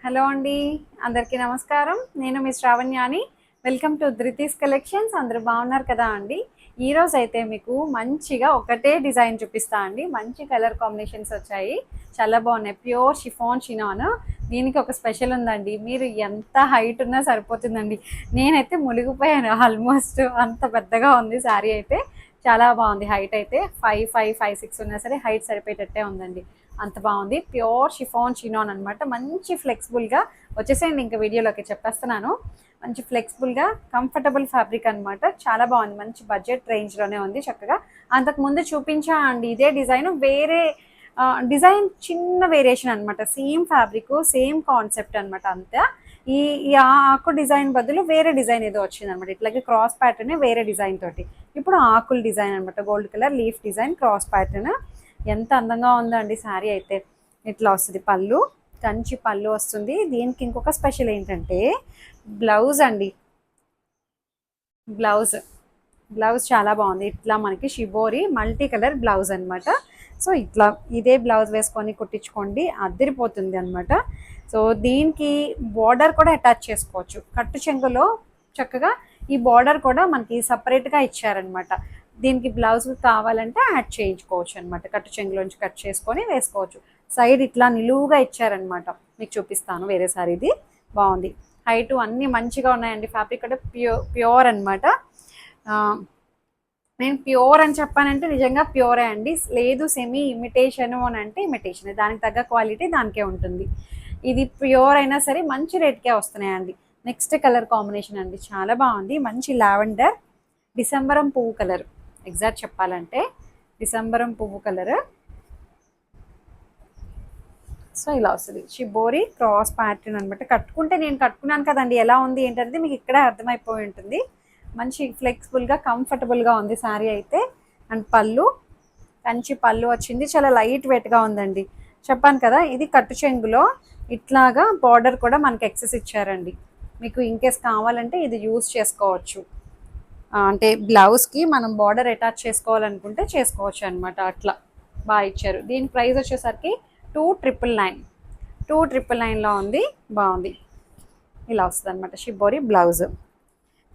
Hello అండి. అందరికీ నమస్కారం. నేను మీ శ్రావణ్యాని. Welcome to Dhruti's collections. అందరూ బాగున్నారు కదా అండి. ఈరోజు అయితే మీకు మంచిగా ఒకటే డిజైన్ చూపిస్తా అండి. మంచి కలర్ కాంబినేషన్స్ వచ్చాయి, చాలా బాగున్నాయి. Pure chiffon షినాన్. దీనికి ఒక స్పెషల్ ఉందండి. మీరు ఎంత హైట్ ఉన్నా సరిపోతుందండి. నేనైతే మునిగిపోయాను ఆల్మోస్ట్, అంత పెద్దగా ఉంది శారీ అయితే. చాలా బాగుంది. హైట్ అయితే 5'5", 5'6" ఉన్నా సరే హైట్ సరిపోయేటట్టే ఉందండి. అంత బాగుంది. ప్యూర్ షిఫాన్ చినాన్ అనమాట. మంచి ఫ్లెక్సిబుల్గా వచ్చేసేయండి. ఇంకా వీడియోలోకి చెప్పేస్తున్నాను. మంచి ఫ్లెక్సిబుల్గా కంఫర్టబుల్ ఫ్యాబ్రిక్ అనమాట. చాలా బాగుంది. మంచి బడ్జెట్ రేంజ్లోనే ఉంది. చక్కగా అంతకుముందు చూపించా అండి ఇదే డిజైన్, వేరే డిజైన్ చిన్న వేరియేషన్ అనమాట. సేమ్ ఫ్యాబ్రిక్, సేమ్ కాన్సెప్ట్ అనమాట అంతా. ఈ ఈ ఆకు డిజైన్ బదులు వేరే డిజైన్ ఏదో వచ్చింది అనమాట. ఇట్లాగే క్రాస్ ప్యాటర్న్ వేరే డిజైన్ తోటి. ఇప్పుడు ఆకుల డిజైన్ అనమాట. Gold colour leaf design, cross pattern. ఎంత అందంగా ఉందండి శారీ అయితే. ఇట్లా వస్తుంది పళ్ళు, కంచి పళ్ళు వస్తుంది. దీనికి ఇంకొక స్పెషల్ ఏంటంటే బ్లౌజ్ అండి. బ్లౌజ్ బ్లౌజ్ చాలా బాగుంది. ఇట్లా మనకి షిబోరి మల్టీ కలర్ బ్లౌజ్ అనమాట. సో ఇట్లా ఇదే బ్లౌజ్ వేసుకొని కుట్టించుకోండి, అదిరిపోతుంది అనమాట. సో దీనికి బార్డర్ కూడా అటాచ్ చేసుకోవచ్చు. కట్టు చెంగులో చక్కగా ఈ బార్డర్ కూడా మనకి సపరేట్గా ఇచ్చారనమాట. దీనికి బ్లౌజ్ కావాలంటే యాడ్ చేయించుకోవచ్చు అనమాట. కట్టు చెంగులోంచి కట్ చేసుకొని వేసుకోవచ్చు. సైడ్ ఇట్లా నిలువుగా ఇచ్చారనమాట. మీకు చూపిస్తాను. వేరే సారీది బాగుంది. హైటు అన్నీ మంచిగా ఉన్నాయండి. ఫ్యాబ్రిక్ కూడా ప్యూర్ అనమాట. నేను ప్యూర్ అని చెప్పానంటే నిజంగా ప్యూరే అండి. లేదు సెమీ ఇమిటేషను అని అంటే ఇమిటేషన్. దానికి తగ్గ క్వాలిటీ దానికే ఉంటుంది. ఇది ప్యూర్ అయినా సరే మంచి రేట్కే వస్తున్నాయండి. నెక్స్ట్ కలర్ కాంబినేషన్ అండి, చాలా బాగుంది. మంచి లావెండర్ డిసెంబరం పువ్వు కలర్. ఎగ్జాక్ట్ చెప్పాలంటే డిసెంబరం పువ్వు కలర్. సో ఇలా వస్తుంది. షిబోరి క్రాస్ ప్యాటర్న్ అనమాట. కట్టుకుంటే నేను కట్టుకున్నాను కదండి, ఎలా ఉంది ఏంటనేది మీకు ఇక్కడే అర్థమైపోయి ఉంటుంది. మంచి ఫ్లెక్సిబుల్గా కంఫర్టబుల్గా ఉంది శారీ అయితే. అండ్ పళ్ళు, కంచి పళ్ళు వచ్చింది. చాలా లైట్ వెయిట్గా ఉందండి. చెప్పాను కదా, ఇది కట్టు చెంగులో ఇట్లాగా బార్డర్ కూడా మనకి ఎక్సెస్ ఇచ్చారండి. మీకు ఇన్కేస్ కావాలంటే ఇది యూజ్ చేసుకోవచ్చు. అంటే బ్లౌజ్కి మనం బార్డర్ అటాచ్ చేసుకోవాలనుకుంటే చేసుకోవచ్చు అనమాట. అట్లా బాగా ఇచ్చారు. దీని ప్రైస్ వచ్చేసరికి 2,999. 2,999లో ఉంది. బాగుంది. ఇలా వస్తుంది అనమాట షిబోరి బ్లౌజ్.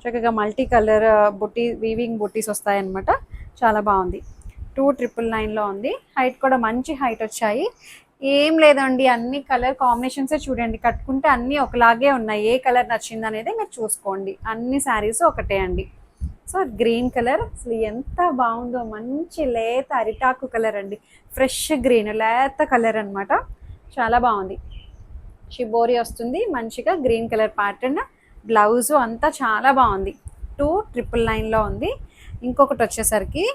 చక్కగా మల్టీ కలర్ బుట్టి, వీవింగ్ బుట్టీస్ వస్తాయన్నమాట. చాలా బాగుంది. 2,999లో ఉంది. హైట్ కూడా మంచి హైట్ వచ్చాయి. ఏం లేదండి, అన్ని కలర్ కాంబినేషన్సే చూడండి. కట్టుకుంటే అన్నీ ఒకలాగే ఉన్నాయి. ఏ కలర్ నచ్చింది అనేది మీరు చూసుకోండి. అన్ని శారీస్ ఒకటే అండి. సో గ్రీన్ కలర్ అసలు ఎంత బాగుందో. మంచి లేత అరిటాకు కలర్ అండి. ఫ్రెష్ గ్రీన్ లేత కలర్ అనమాట. చాలా బాగుంది. షిబోరి వస్తుంది మంచిగా. గ్రీన్ కలర్ ప్యాటర్న్ బ్లౌజు అంతా చాలా బాగుంది. 2,999లో ఉంది. ఇంకొకటి వచ్చేసరికి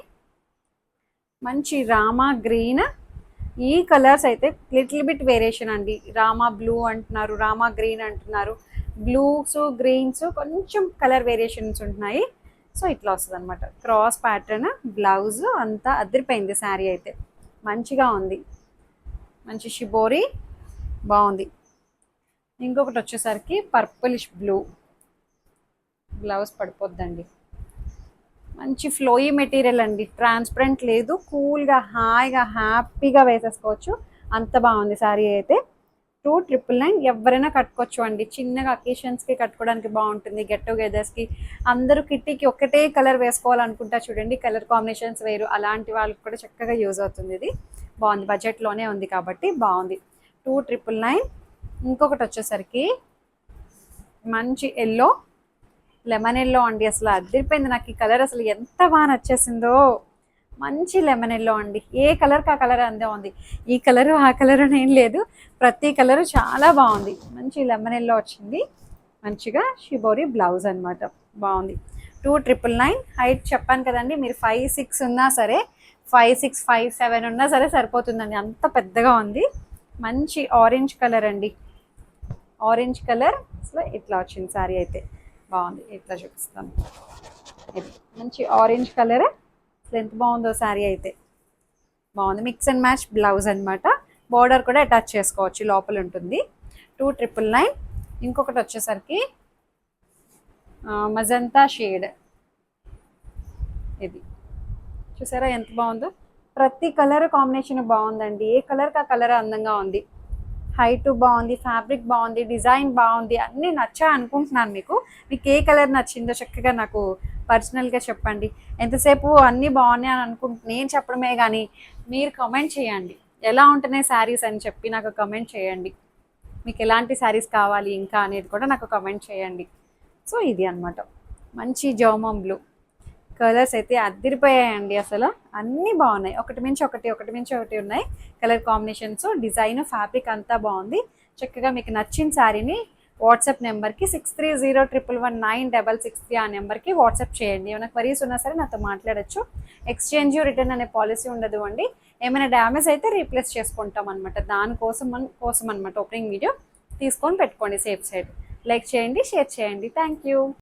మంచి రామా గ్రీన్. ఈ కలర్స్ అయితే లిటిల్ బిట్ వేరియేషన్ అండి. రామా బ్లూ అంటున్నారు, రామా గ్రీన్ అంటున్నారు. బ్లూస్ గ్రీన్స్ కొంచెం కలర్ వేరియేషన్స్ ఉంటున్నాయి. సో ఇట్లా వస్తుంది అనమాట. క్రాస్ ప్యాటర్న్ బ్లౌజ్ అంతా అదిరిపోయింది. శారీ అయితే మంచిగా ఉంది. మంచి షిబోరి బాగుంది. ఇంకొకటి వచ్చేసరికి పర్పులిష్ బ్లూ. బ్లౌజ్ పడిపోద్దండి. మంచి ఫ్లోయీ మెటీరియల్ అండి. ట్రాన్స్పరెంట్ లేదు, కూల్గా హాయిగా హ్యాపీగా వేసేసుకోవచ్చు. అంత బాగుంది శారీ అయితే. 2,999 ఎవరైనా కట్టుకోవచ్చు అండి. చిన్నగా అకేషన్స్కి కట్టుకోవడానికి బాగుంటుంది. గెట్ టుగెదర్స్కి అందరూ కిట్టీకి ఒకటే కలర్ వేసుకోవాలనుకుంటా చూడండి. కలర్ కాంబినేషన్స్ వేరు, అలాంటి వాళ్ళకి కూడా చక్కగా యూజ్ అవుతుంది. ఇది బాగుంది. బడ్జెట్లోనే ఉంది కాబట్టి బాగుంది. 2,999. ఇంకొకటి వచ్చేసరికి మంచి ఎల్లో, లెమన్ ఎల్లో అండి. అసలు అదిరిపోయింది. నాకు ఈ కలర్ అసలు ఎంత బాగా నచ్చేసిందో. మంచి లెమన్ ఎల్లో అండి. ఏ కలర్కి ఆ కలర్ అందే ఉంది. ఈ కలరు ఆ కలర్ అని ఏం లేదు, ప్రతి కలరు చాలా బాగుంది. మంచి లెమన్ ఎల్లో వచ్చింది. మంచిగా షిబోరి బ్లౌజ్ అనమాట. బాగుంది. 2,999. హైట్ చెప్పాను కదండి, మీరు 5'6" ఉన్నా సరే, 5'6", 5'7" ఉన్నా సరే సరిపోతుందండి. అంత పెద్దగా ఉంది. మంచి ఆరెంజ్ కలర్ అండి. ఆరెంజ్ కలర్ అసలు ఇట్లా వచ్చింది శారీ అయితే. బాగుంది. ఇట్లా చూపిస్తాను. ఇది మంచి ఆరెంజ్ కలర్. అసలు ఎంత బాగుందో శారీ అయితే. బాగుంది. మిక్స్ అండ్ మ్యాచ్ బ్లౌజ్ అనమాట. బార్డర్ కూడా అటాచ్ చేసుకోవచ్చు, లోపల ఉంటుంది. 2,999. ఇంకొకటి వచ్చేసరికి మజంతా షేడ్. ఇది చూసారా ఎంత బాగుందో. ప్రతి కలర్ కాంబినేషన్ బాగుందండి. ఏ కలర్కి ఆ కలర్ అందంగా ఉంది. హైట్ బాగుంది, ఫ్యాబ్రిక్ బాగుంది, డిజైన్ బాగుంది, అన్నీ నచ్చా అనుకుంటున్నాను. మీకు ఏ కలర్ నచ్చిందో చక్కగా నాకు పర్సనల్గా చెప్పండి. ఎంతసేపు అన్నీ బాగున్నాయి అని నేను చెప్పడమే కానీ మీరు కమెంట్ చేయండి ఎలా ఉంటున్నాయి శారీస్ అని చెప్పి నాకు కమెంట్ చేయండి. మీకు ఎలాంటి శారీస్ కావాలి ఇంకా అనేది కూడా నాకు కమెంట్ చేయండి. సో ఇది అనమాట మంచి జౌమం బ్లూ కలర్స్ అయితే అదిరిపోయాయండి. అసలు అన్నీ బాగున్నాయి, ఒకటి మించి ఒకటి ఉన్నాయి కలర్ కాంబినేషన్స్. డిజైన్ ఫ్యాబ్రిక్ అంతా బాగుంది. చక్కగా మీకు నచ్చిన శారీని వాట్సాప్ నెంబర్కి 6301119663 ఆ నెంబర్కి వాట్సాప్ చేయండి. ఏమైనా క్వరీస్ ఉన్నా సరే నాతో మాట్లాడచ్చు. ఎక్స్చేంజ్ రిటర్న్ అనే పాలసీ ఉండదు అండి. ఏమైనా డ్యామేజ్ అయితే రీప్లేస్ చేసుకుంటాం అనమాట. దానికోసం అనమాట ఓపెనింగ్ వీడియో తీసుకొని పెట్టుకోండి సేఫ్ సైడ్. లైక్ చేయండి, షేర్ చేయండి. Thank you.